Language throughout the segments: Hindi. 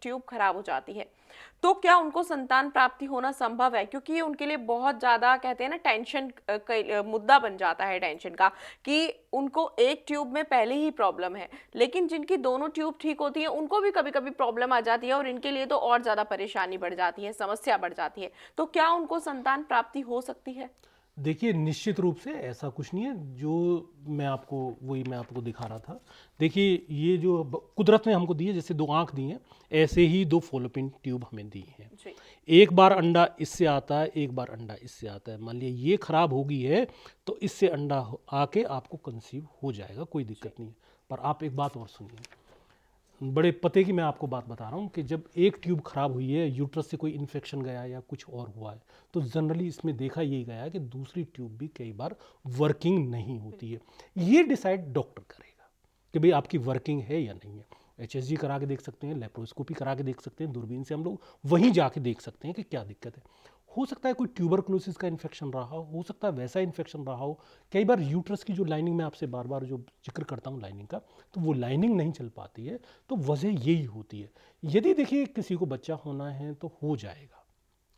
ट्यूब खराब हो जाती है, तो क्या उनको संतान प्राप्ति होना संभव है? क्योंकि ये उनके लिए बहुत ज़्यादा कहते हैं ना टेंशन का मुद्दा बन जाता है टेंशन का, कि उनको एक ट्यूब में पहले ही प्रॉब्लम है, लेकिन जिनकी दोनों ट्यूब ठीक होती है उनको भी कभी कभी प्रॉब्लम आ जाती है और इनके लिए तो और ज़्यादा परेशानी बढ़ जाती है, समस्या बढ़ जाती है। तो क्या उनको संतान प्राप्ति हो सकती है? देखिए, निश्चित रूप से ऐसा कुछ नहीं है। जो मैं आपको दिखा रहा था। देखिए, ये जो कुदरत ने हमको दी है, जैसे दो आंख दी हैं, ऐसे ही दो फॉलोपिन ट्यूब हमें दी हैं। जी। एक बार अंडा इससे आता है, एक बार अंडा इससे आता है। मान लिया ये खराब हो गई है, तो इससे अंडा आके आपको कंसीव हो जाएगा, कोई जी। दिक्कत नहीं है। पर आप एक बात और सुनिए, बड़े पते की मैं आपको बात बता रहा हूँ कि जब एक ट्यूब खराब हुई है, यूट्रस से कोई इन्फेक्शन गया या कुछ और हुआ है, तो जनरली इसमें देखा यही गया है कि दूसरी ट्यूब भी कई बार वर्किंग नहीं होती है। ये डिसाइड डॉक्टर करेगा कि भाई आपकी वर्किंग है या नहीं है। एचएसजी करा के देख सकते हैं, लेप्रोस्कोपी करा के देख सकते हैं, दूरबीन से हम लोग वहीं जाके देख सकते हैं कि क्या दिक्कत है। हो सकता है कोई ट्यूबरकुलोसिस का इन्फेक्शन रहा हो सकता है वैसा इन्फेक्शन रहा हो। कई बार यूट्रस की जो लाइनिंग, मैं आपसे बार बार जो जिक्र करता हूँ लाइनिंग का, तो वो लाइनिंग नहीं चल पाती है, तो वजह यही होती है। यदि देखिए किसी को बच्चा होना है तो हो जाएगा,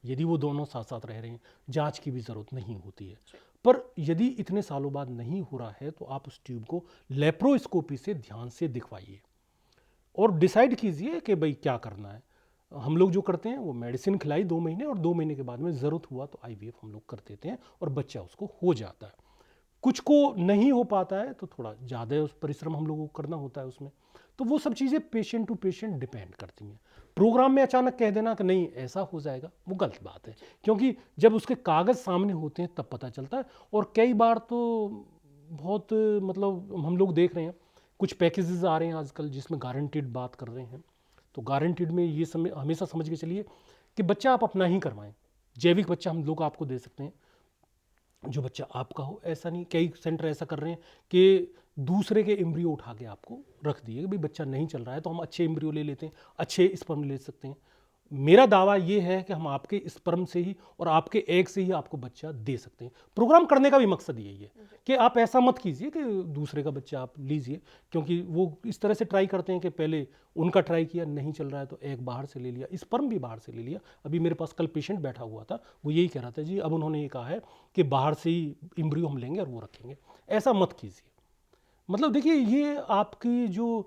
यदि वो दोनों साथ साथ रह रहे हैं, जांच की भी ज़रूरत नहीं होती है। पर यदि इतने सालों बाद नहीं हो रहा है, तो आप उस ट्यूब को लेप्रोस्कोपी से ध्यान से दिखवाइए और डिसाइड कीजिए कि भाई क्या करना है। हम लोग जो करते हैं वो मेडिसिन खिलाई 2 महीने, और 2 महीने के बाद में ज़रूरत हुआ तो आईवीएफ हम लोग कर देते हैं और बच्चा उसको हो जाता है। कुछ को नहीं हो पाता है तो थोड़ा ज़्यादा उस परिश्रम हम लोगों को करना होता है उसमें। तो वो सब चीज़ें पेशेंट टू पेशेंट डिपेंड करती हैं। प्रोग्राम में अचानक कह देना कि नहीं ऐसा हो जाएगा, वो गलत बात है, क्योंकि जब उसके कागज़ सामने होते हैं तब पता चलता है। और कई बार तो बहुत मतलब हम लोग देख रहे हैं, कुछ पैकेजेस आ रहे हैं आजकल जिसमें गारंटीड बात कर रहे हैं। तो गारंटीड में ये हमेशा समझ के चलिए कि बच्चा आप अपना ही करवाएं। जैविक बच्चा हम लोग आपको दे सकते हैं, जो बच्चा आपका हो। ऐसा नहीं, कई सेंटर ऐसा कर रहे हैं कि दूसरे के एम्ब्रियो उठा के आपको रख दिए कि भाई बच्चा नहीं चल रहा है तो हम अच्छे एम्ब्रियो ले लेते हैं, अच्छे स्पर्म ले सकते हैं। मेरा दावा ये है कि हम आपके स्पर्म से ही और आपके एग से ही आपको बच्चा दे सकते हैं। प्रोग्राम करने का भी मकसद यही है कि आप ऐसा मत कीजिए कि दूसरे का बच्चा आप लीजिए, क्योंकि वो इस तरह से ट्राई करते हैं कि पहले उनका ट्राई किया, नहीं चल रहा है तो एग बाहर से ले लिया, स्पर्म भी बाहर से ले लिया। अभी मेरे पास कल पेशेंट बैठा हुआ था, वो यही कह रहा था जी अब उन्होंने ये कहा है कि बाहर से ही एम्ब्रियो हम लेंगे और वो रखेंगे। ऐसा मत कीजिए। मतलब देखिए, ये आपकी जो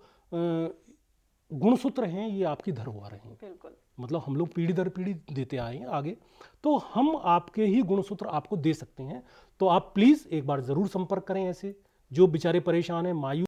गुणसूत्र हैं, ये आपकी धरोहर हैं। बिल्कुल। मतलब हम लोग पीढ़ी दर पीढ़ी देते आए हैं आगे, तो हम आपके ही गुणसूत्र आपको दे सकते हैं। तो आप प्लीज़ एक बार ज़रूर संपर्क करें ऐसे जो बेचारे परेशान हैं, मायूस